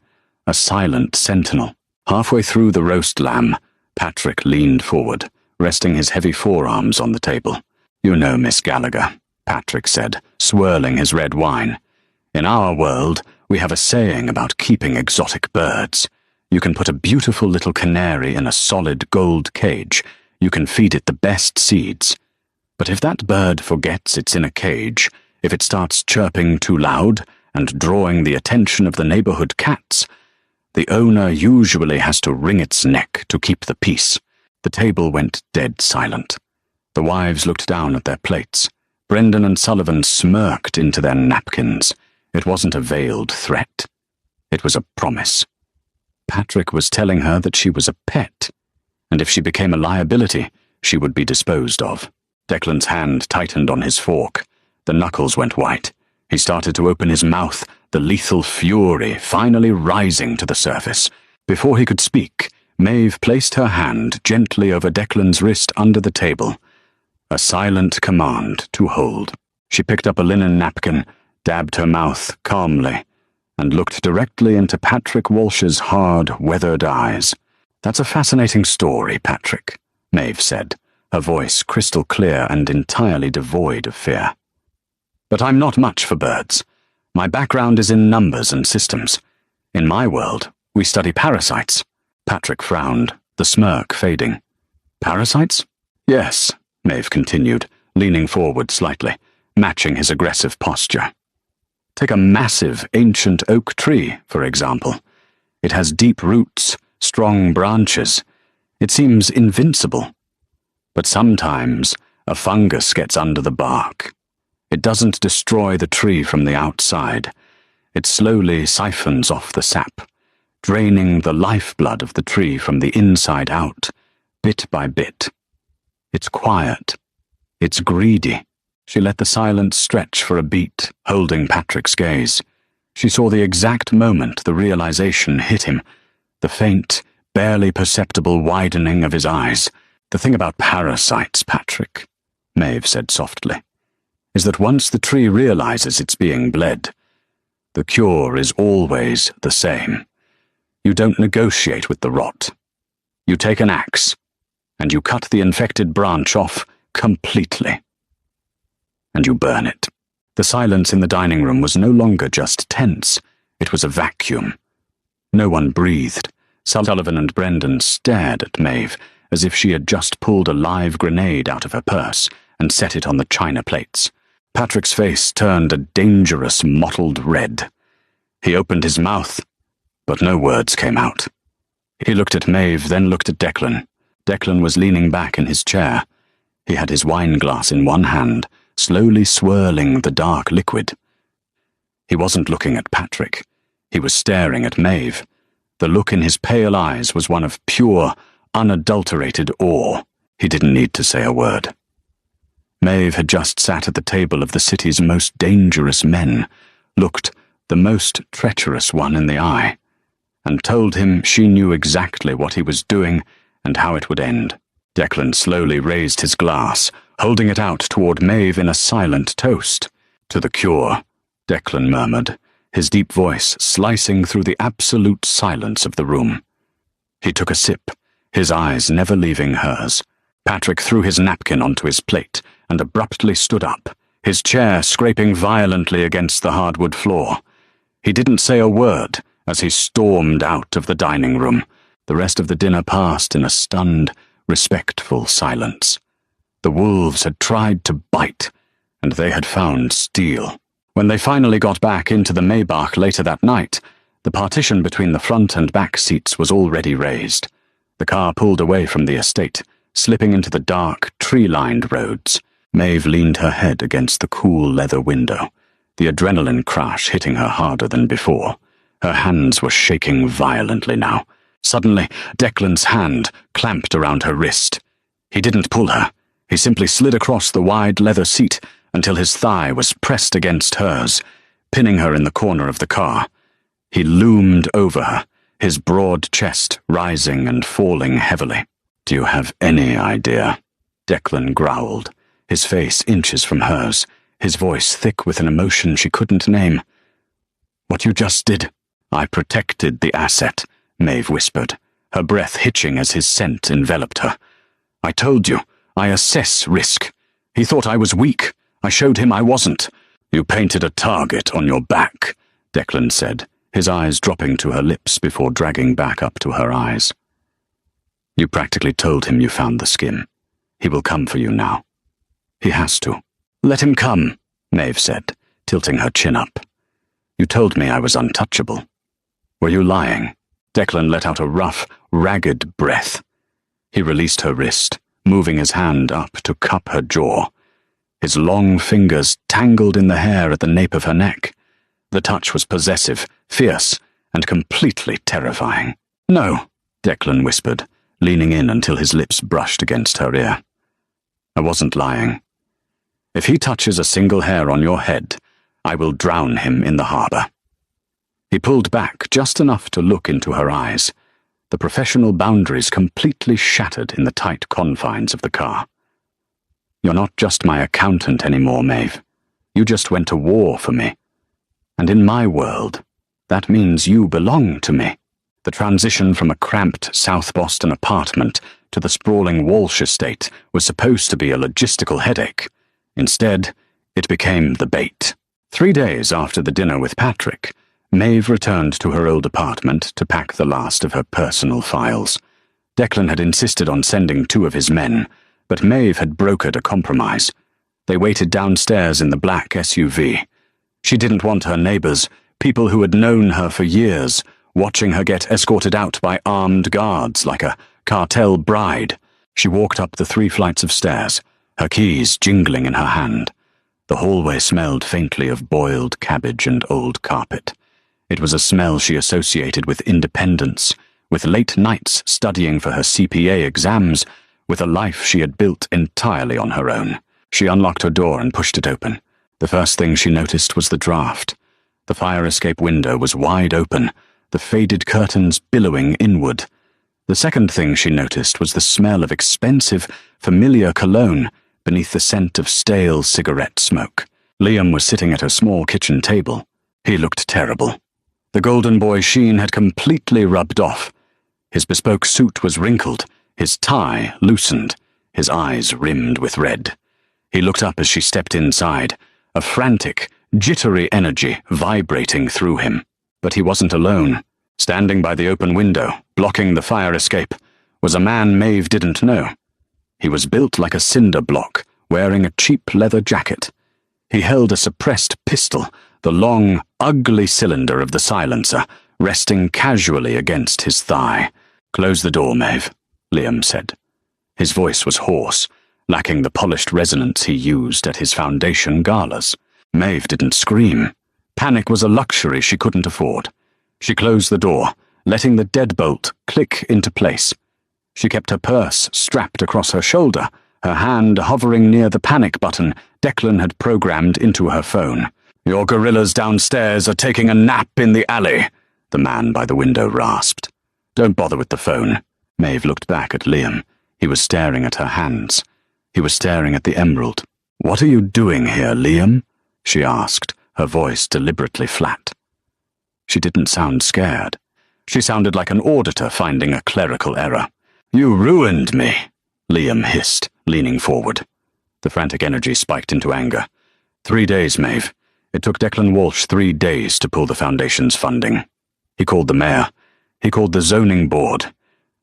a silent sentinel. Halfway through the roast lamb, Patrick leaned forward, resting his heavy forearms on the table. "You know, Miss Gallagher," Patrick said, swirling his red wine. "In our world, we have a saying about keeping exotic birds. You can put a beautiful little canary in a solid gold cage. You can feed it the best seeds. But if that bird forgets it's in a cage, if it starts chirping too loud and drawing the attention of the neighborhood cats, the owner usually has to wring its neck to keep the peace." The table went dead silent. The wives looked down at their plates. Brendan and Sullivan smirked into their napkins. It wasn't a veiled threat. It was a promise. Patrick was telling her that she was a pet, and if she became a liability, she would be disposed of. Declan's hand tightened on his fork. The knuckles went white. He started to open his mouth, the lethal fury finally rising to the surface. Before he could speak, Maeve placed her hand gently over Declan's wrist under the table. A silent command to hold. She picked up a linen napkin, dabbed her mouth calmly, and looked directly into Patrick Walsh's hard, weathered eyes. "That's a fascinating story, Patrick," Maeve said, her voice crystal clear and entirely devoid of fear. "But I'm not much for birds. My background is in numbers and systems. In my world, we study parasites." Patrick frowned, the smirk fading. "Parasites?" "Yes," Maeve continued, leaning forward slightly, matching his aggressive posture. "Take a massive, ancient oak tree, for example. It has deep roots, strong branches. It seems invincible. But sometimes a fungus gets under the bark. It doesn't destroy the tree from the outside. It slowly siphons off the sap, draining the lifeblood of the tree from the inside out, bit by bit. It's quiet. It's greedy." She let the silence stretch for a beat, holding Patrick's gaze. She saw the exact moment the realization hit him, the faint, barely perceptible widening of his eyes. "The thing about parasites, Patrick," Maeve said softly, "is that once the tree realizes it's being bled, the cure is always the same. You don't negotiate with the rot. You take an axe, and you cut the infected branch off completely. And you burn it." The silence in the dining room was no longer just tense, it was a vacuum. No one breathed. Sullivan and Brendan stared at Maeve as if she had just pulled a live grenade out of her purse and set it on the china plates. Patrick's face turned a dangerous mottled red. He opened his mouth, but no words came out. He looked at Maeve, then looked at Declan. Declan was leaning back in his chair. He had his wine glass in one hand, slowly swirling the dark liquid. He wasn't looking at Patrick. He was staring at Maeve. The look in his pale eyes was one of pure, unadulterated awe. He didn't need to say a word. Maeve had just sat at the table of the city's most dangerous men, looked the most treacherous one in the eye, and told him she knew exactly what he was doing and how it would end. Declan slowly raised his glass, holding it out toward Maeve in a silent toast. "To the cure," Declan murmured, his deep voice slicing through the absolute silence of the room. He took a sip, his eyes never leaving hers. Patrick threw his napkin onto his plate and abruptly stood up, his chair scraping violently against the hardwood floor. He didn't say a word as he stormed out of the dining room. The rest of the dinner passed in a stunned, respectful silence. The wolves had tried to bite, and they had found steel. When they finally got back into the Maybach later that night, the partition between the front and back seats was already raised. The car pulled away from the estate, slipping into the dark, tree-lined roads. Maeve leaned her head against the cool leather window, the adrenaline crash hitting her harder than before. Her hands were shaking violently now. Suddenly, Declan's hand clamped around her wrist. He didn't pull her. He simply slid across the wide leather seat until his thigh was pressed against hers, pinning her in the corner of the car. He loomed over her, his broad chest rising and falling heavily. "Do you have any idea?" Declan growled, his face inches from hers, his voice thick with an emotion she couldn't name. "What you just did?" "I protected the asset," Maeve whispered, her breath hitching as his scent enveloped her. "I told you, I assess risk. He thought I was weak. I showed him I wasn't." "You painted a target on your back," Declan said, his eyes dropping to her lips before dragging back up to her eyes. "You practically told him you found the skin. He will come for you now. He has to." "Let him come," Maeve said, tilting her chin up. "You told me I was untouchable. Were you lying?" Declan let out a rough, ragged breath. He released her wrist, moving his hand up to cup her jaw. His long fingers tangled in the hair at the nape of her neck. The touch was possessive, fierce, and completely terrifying. "No," Declan whispered, leaning in until his lips brushed against her ear. "I wasn't lying. If he touches a single hair on your head, I will drown him in the harbor." He pulled back just enough to look into her eyes, the professional boundaries completely shattered in the tight confines of the car. "You're not just my accountant anymore, Maeve. You just went to war for me. And in my world, That means you belong to me. The transition from a cramped South Boston apartment to the sprawling Walsh estate was supposed to be a logistical headache. Instead, it became the bait. 3 days after the dinner with Patrick, Maeve returned to her old apartment to pack the last of her personal files. Declan had insisted on sending 2 of his men, but Maeve had brokered a compromise. They waited downstairs in the black SUV. She didn't want her neighbors, people who had known her for years, watching her get escorted out by armed guards like a cartel bride. She walked up the 3 flights of stairs, her keys jingling in her hand. The hallway smelled faintly of boiled cabbage and old carpet. It was a smell she associated with independence, with late nights studying for her CPA exams, with a life she had built entirely on her own. She unlocked her door and pushed it open. The first thing she noticed was the draft. The fire escape window was wide open, the faded curtains billowing inward. The second thing she noticed was the smell of expensive, familiar cologne beneath the scent of stale cigarette smoke. Liam was sitting at her small kitchen table. He looked terrible. The golden boy sheen had completely rubbed off. His bespoke suit was wrinkled, his tie loosened, his eyes rimmed with red. He looked up as she stepped inside, a frantic, jittery energy vibrating through him. But he wasn't alone. Standing by the open window, blocking the fire escape, was a man Maeve didn't know. He was built like a cinder block, wearing a cheap leather jacket. He held a suppressed pistol, the long, ugly cylinder of the silencer, resting casually against his thigh. "Close the door, Maeve," Liam said. His voice was hoarse, lacking the polished resonance he used at his foundation galas. Maeve didn't scream. Panic was a luxury she couldn't afford. She closed the door, letting the deadbolt click into place. She kept her purse strapped across her shoulder, her hand hovering near the panic button Declan had programmed into her phone. "Your gorillas downstairs are taking a nap in the alley," the man by the window rasped. "Don't bother with the phone." Maeve looked back at Liam. He was staring at her hands. He was staring at the emerald. "What are you doing here, Liam?" she asked, her voice deliberately flat. She didn't sound scared. She sounded like an auditor finding a clerical error. "You ruined me," Liam hissed, leaning forward. The frantic energy spiked into anger. 3 days, Maeve. It took Declan Walsh 3 days to pull the Foundation's funding. He called the mayor. He called the zoning board.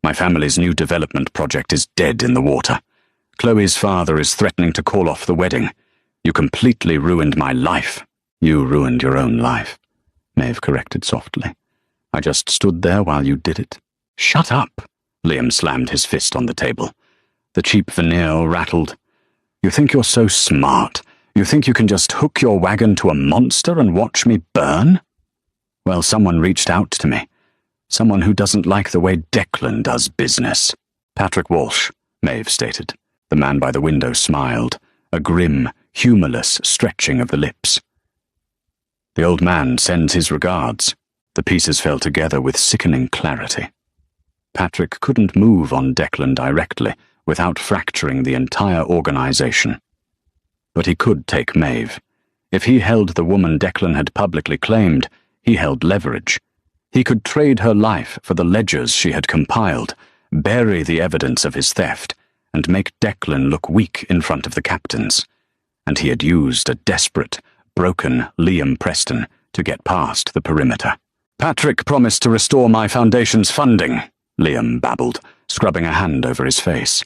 My family's new development project is dead in the water. Chloe's father is threatening to call off the wedding. You completely ruined my life." "You ruined your own life," Maeve corrected softly. "I just stood there while you did it." "Shut up!" Liam slammed his fist on the table. The cheap veneer rattled. "You think you're so smart? You think you can just hook your wagon to a monster and watch me burn? Well, someone reached out to me. Someone who doesn't like the way Declan does business." "Patrick Walsh," Maeve stated. The man by the window smiled, a grim, humorless stretching of the lips. "The old man sends his regards." The pieces fell together with sickening clarity. Patrick couldn't move on Declan directly without fracturing the entire organization. But he could take Maeve. If he held the woman Declan had publicly claimed, he held leverage. He could trade her life for the ledgers she had compiled, bury the evidence of his theft, and make Declan look weak in front of the captains. And he had used a desperate, broken Liam Preston to get past the perimeter. "Patrick promised to restore my Foundation's funding," Liam babbled, scrubbing a hand over his face.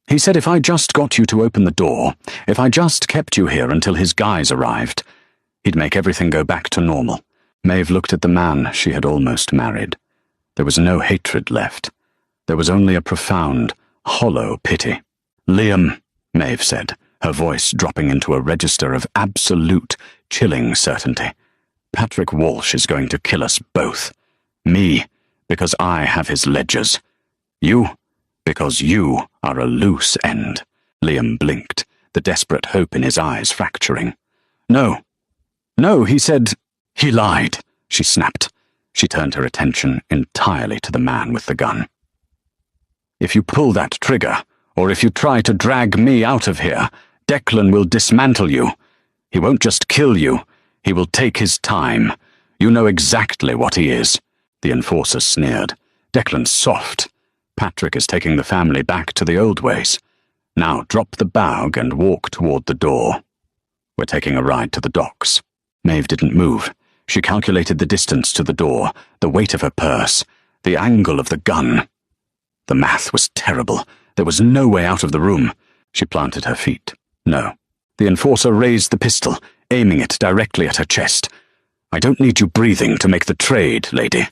"He said if I just got you to open the door, if I just kept you here until his guys arrived, he'd make everything go back to normal." Maeve looked at the man she had almost married. There was no hatred left. There was only a profound, hollow pity. "Liam," Maeve said, her voice dropping into a register of absolute, chilling certainty. "Patrick Walsh is going to kill us both. Me, because I have his ledgers. You, because you are a loose end." Liam blinked, the desperate hope in his eyes fracturing. No, he said..." "He lied," she snapped. She turned her attention entirely to the man with the gun. "If you pull that trigger, or if you try to drag me out of here, Declan will dismantle you. He won't just kill you, he will take his time. You know exactly what he is, the enforcer sneered. Declan's soft. Patrick is taking the family back to the old ways. Now drop the bag and walk toward the door. We're taking a ride to the docks. Maeve didn't move. She calculated the distance to the door, the weight of her purse, the angle of the gun. The math was terrible. There was no way out of the room. She planted her feet. No. The enforcer raised the pistol, aiming it directly at her chest. I don't need you breathing to make the trade, lady.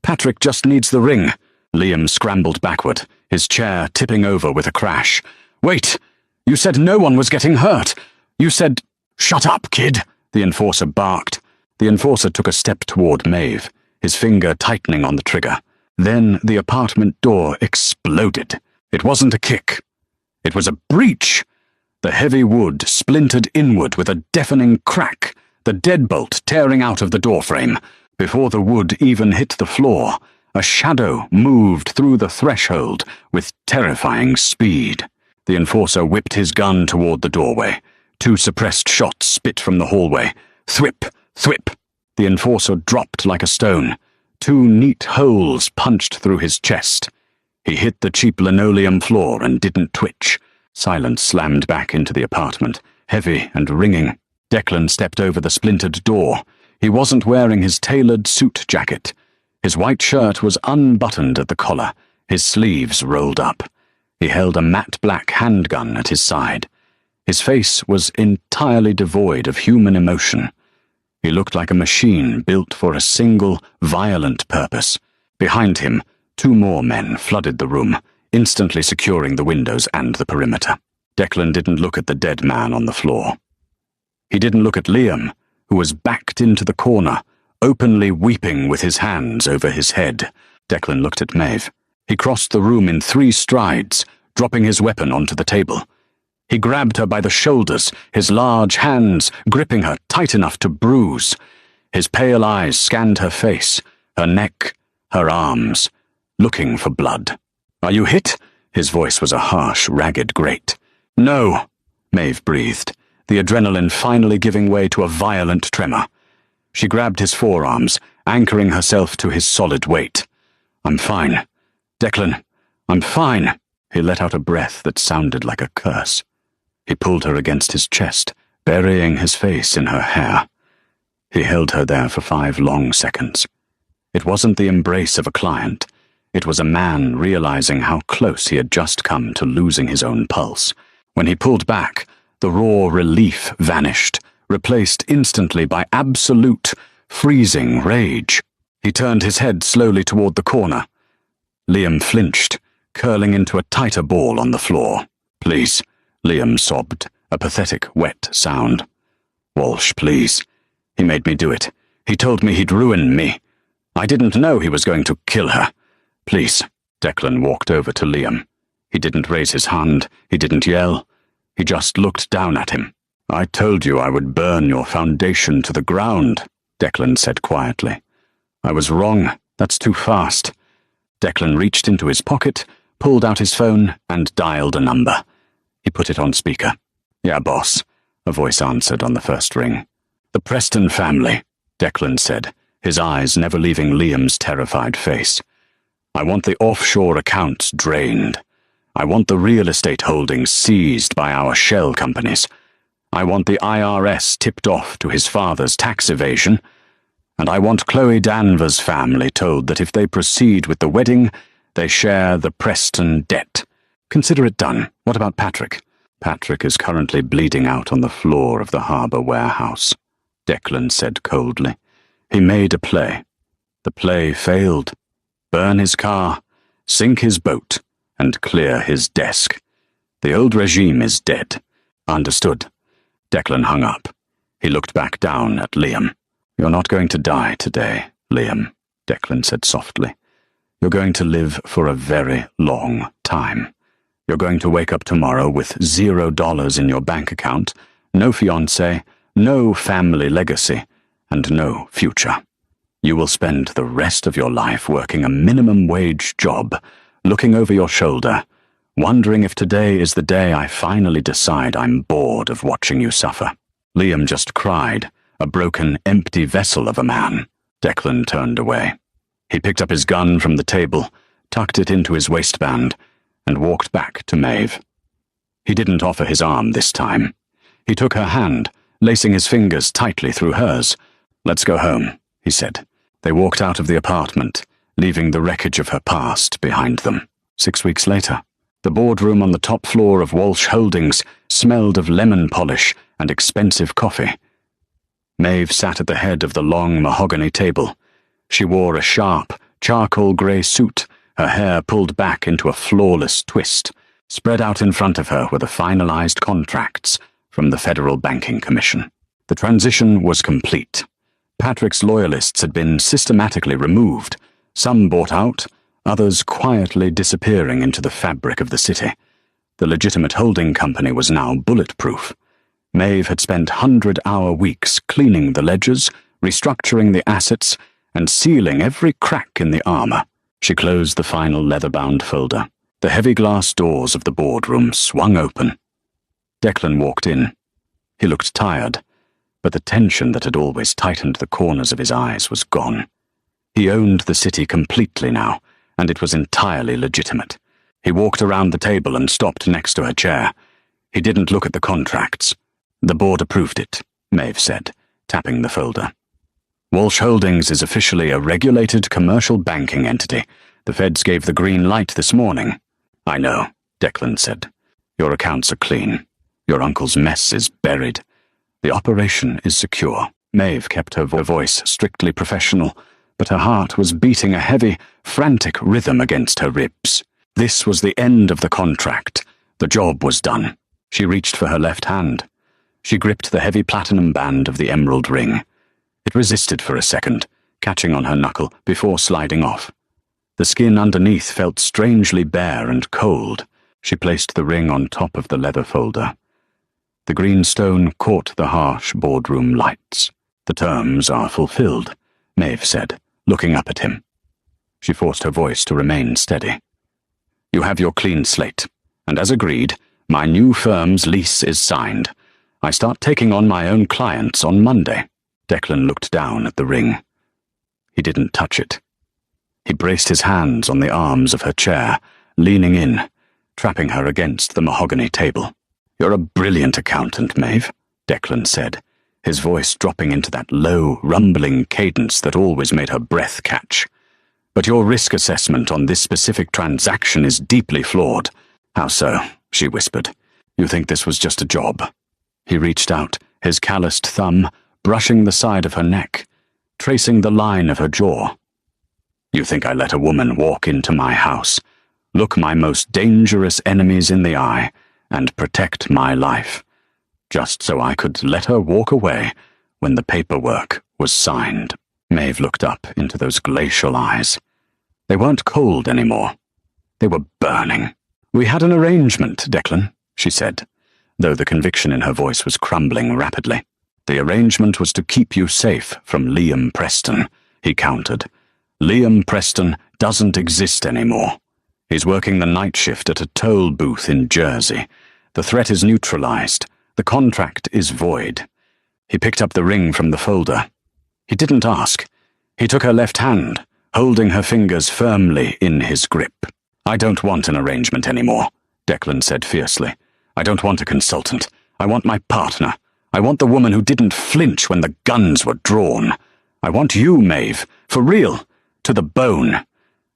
Patrick just needs the ring. Liam scrambled backward, his chair tipping over with a crash. Wait! You said no one was getting hurt. You said... Shut up, kid, the enforcer barked. The enforcer took a step toward Maeve, his finger tightening on the trigger. Then the apartment door exploded. It wasn't a kick. It was a breach. The heavy wood splintered inward with a deafening crack, the deadbolt tearing out of the doorframe. Before the wood even hit the floor, a shadow moved through the threshold with terrifying speed. The enforcer whipped his gun toward the doorway. 2 suppressed shots spit from the hallway. Thwip, thwip. The enforcer dropped like a stone. 2 neat holes punched through his chest. He hit the cheap linoleum floor and didn't twitch. Silence slammed back into the apartment, heavy and ringing. Declan stepped over the splintered door. He wasn't wearing his tailored suit jacket. His white shirt was unbuttoned at the collar, his sleeves rolled up. He held a matte black handgun at his side. His face was entirely devoid of human emotion. He looked like a machine built for a single, violent purpose. Behind him, 2 more men flooded the room, instantly securing the windows and the perimeter. Declan didn't look at the dead man on the floor. He didn't look at Liam, who was backed into the corner, openly weeping with his hands over his head. Declan looked at Maeve. He crossed the room in 3 strides, dropping his weapon onto the table. He grabbed her by the shoulders, his large hands gripping her tight enough to bruise. His pale eyes scanned her face, her neck, her arms, looking for blood. Are you hit? His voice was a harsh, ragged grate. No, Maeve breathed, the adrenaline finally giving way to a violent tremor. She grabbed his forearms, anchoring herself to his solid weight. I'm fine. Declan, I'm fine. He let out a breath that sounded like a curse. He pulled her against his chest, burying his face in her hair. He held her there for 5 long seconds. It wasn't the embrace of a client. It was a man realizing how close he had just come to losing his own pulse. When he pulled back, the raw relief vanished, replaced instantly by absolute, freezing rage. He turned his head slowly toward the corner. Liam flinched, curling into a tighter ball on the floor. Please, Liam sobbed, a pathetic, wet sound. Walsh, please. He made me do it. He told me he'd ruin me. I didn't know he was going to kill her. Please. Declan walked over to Liam. He didn't raise his hand. He didn't yell. He just looked down at him. I told you I would burn your foundation to the ground, Declan said quietly. I was wrong. That's too fast. Declan reached into his pocket, pulled out his phone, and dialed a number. He put it on speaker. Yeah, boss, a voice answered on the first ring. The Preston family, Declan said, his eyes never leaving Liam's terrified face. I want the offshore accounts drained. I want the real estate holdings seized by our shell companies. I want the IRS tipped off to his father's tax evasion. And I want Chloe Danvers' family told that if they proceed with the wedding, they share the Preston debt. Consider it done. What about Patrick? Patrick is currently bleeding out on the floor of the harbour warehouse, Declan said coldly. He made a play. The play failed. Burn his car, sink his boat, and clear his desk. The old regime is dead. Understood. Declan hung up. He looked back down at Liam. You're not going to die today, Liam, Declan said softly. You're going to live for a very long time. You're going to wake up tomorrow with $0 in your bank account, no fiancé, no family legacy, and no future. You will spend the rest of your life working a minimum wage job, looking over your shoulder, wondering if today is the day I finally decide I'm bored of watching you suffer. Liam just cried, a broken, empty vessel of a man. Declan turned away. He picked up his gun from the table, tucked it into his waistband, and walked back to Maeve. He didn't offer his arm this time. He took her hand, lacing his fingers tightly through hers. "Let's go home," he said. They walked out of the apartment, leaving the wreckage of her past behind them. 6 weeks later, the boardroom on the top floor of Walsh Holdings smelled of lemon polish and expensive coffee. Maeve sat at the head of the long mahogany table. She wore a sharp, charcoal-grey suit, her hair pulled back into a flawless twist. Spread out in front of her were the finalized contracts from the Federal Banking Commission. The transition was complete. Patrick's loyalists had been systematically removed, some bought out, others quietly disappearing into the fabric of the city. The legitimate holding company was now bulletproof. Maeve had spent 100-hour weeks cleaning the ledgers, restructuring the assets, and sealing every crack in the armor. She closed the final leather-bound folder. The heavy glass doors of the boardroom swung open. Declan walked in. He looked tired, but the tension that had always tightened the corners of his eyes was gone. He owned the city completely now, and it was entirely legitimate. He walked around the table and stopped next to her chair. He didn't look at the contracts. "The board approved it," Maeve said, tapping the folder. "Walsh Holdings is officially a regulated commercial banking entity. The feds gave the green light this morning." "I know," Declan said. "Your accounts are clean. Your uncle's mess is buried. The operation is secure." Maeve kept her voice strictly professional, but her heart was beating a heavy, frantic rhythm against her ribs. This was the end of the contract. The job was done. She reached for her left hand. She gripped the heavy platinum band of the emerald ring. It resisted for a second, catching on her knuckle before sliding off. The skin underneath felt strangely bare and cold. She placed the ring on top of the leather folder. The green stone caught the harsh boardroom lights. "The terms are fulfilled," Maeve said, looking up at him. She forced her voice to remain steady. "You have your clean slate, and as agreed, my new firm's lease is signed. I start taking on my own clients on Monday." Declan looked down at the ring. He didn't touch it. He braced his hands on the arms of her chair, leaning in, trapping her against the mahogany table. "You're a brilliant accountant, Maeve," Declan said, his voice dropping into that low, rumbling cadence that always made her breath catch. "But your risk assessment on this specific transaction is deeply flawed." "How so?" she whispered. "You think this was just a job?" He reached out, his calloused thumb brushing the side of her neck, tracing the line of her jaw. "You think I let a woman walk into my house, look my most dangerous enemies in the eye, and protect my life, just so I could let her walk away when the paperwork was signed?" Maeve looked up into those glacial eyes. They weren't cold anymore. They were burning. "We had an arrangement, Declan," she said, though the conviction in her voice was crumbling rapidly. "The arrangement was to keep you safe from Liam Preston," he countered. "Liam Preston doesn't exist anymore. He's working the night shift at a toll booth in Jersey. The threat is neutralized. The contract is void." He picked up the ring from the folder. He didn't ask. He took her left hand, holding her fingers firmly in his grip. "I don't want an arrangement anymore," Declan said fiercely. "I don't want a consultant. I want my partner. I want the woman who didn't flinch when the guns were drawn. I want you, Maeve, for real, to the bone.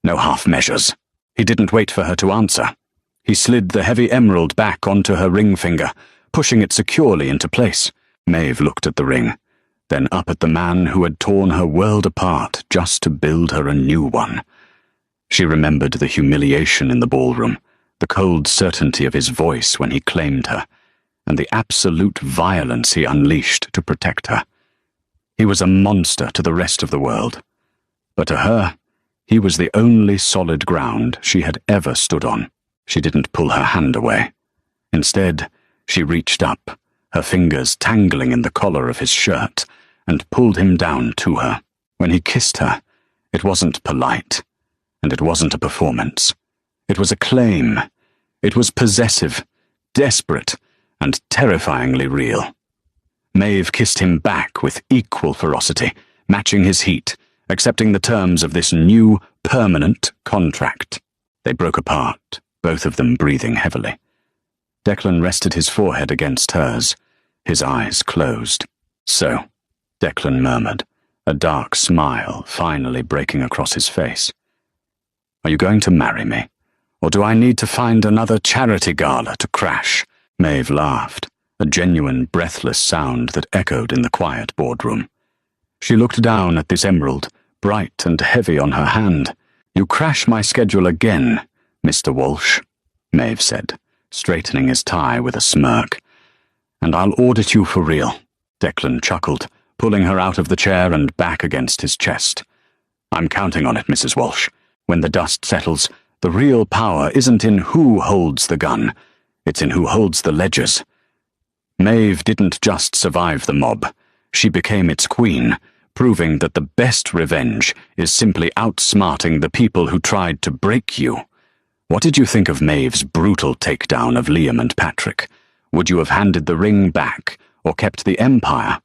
No half measures." He didn't wait for her to answer. He slid the heavy emerald back onto her ring finger, pushing it securely into place. Maeve looked at the ring, then up at the man who had torn her world apart just to build her a new one. She remembered the humiliation in the ballroom, the cold certainty of his voice when he claimed her, and the absolute violence he unleashed to protect her. He was a monster to the rest of the world, but to her, he was the only solid ground she had ever stood on. She didn't pull her hand away. Instead, she reached up, her fingers tangling in the collar of his shirt, and pulled him down to her. When he kissed her, it wasn't polite, and it wasn't a performance. It was a claim. It was possessive, desperate, and terrifyingly real. Maeve kissed him back with equal ferocity, matching his heat, accepting the terms of this new, permanent contract. They broke apart, both of them breathing heavily. Declan rested his forehead against hers, his eyes closed. "So," Declan murmured, a dark smile finally breaking across his face. "Are you going to marry me? Or do I need to find another charity gala to crash?" Maeve laughed, a genuine breathless sound that echoed in the quiet boardroom. She looked down at this emerald, bright and heavy on her hand. "You crash my schedule again, Mr. Walsh," Maeve said, straightening his tie with a smirk. "And I'll audit you for real," Declan chuckled, pulling her out of the chair and back against his chest. "I'm counting on it, Mrs. Walsh. When the dust settles, the real power isn't in who holds the gun, it's in who holds the ledgers." Maeve didn't just survive the mob, she became its queen, proving that the best revenge is simply outsmarting the people who tried to break you. What did you think of Maeve's brutal takedown of Liam and Patrick? Would you have handed the ring back, or kept the Empire?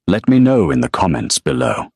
Let me know in the comments below.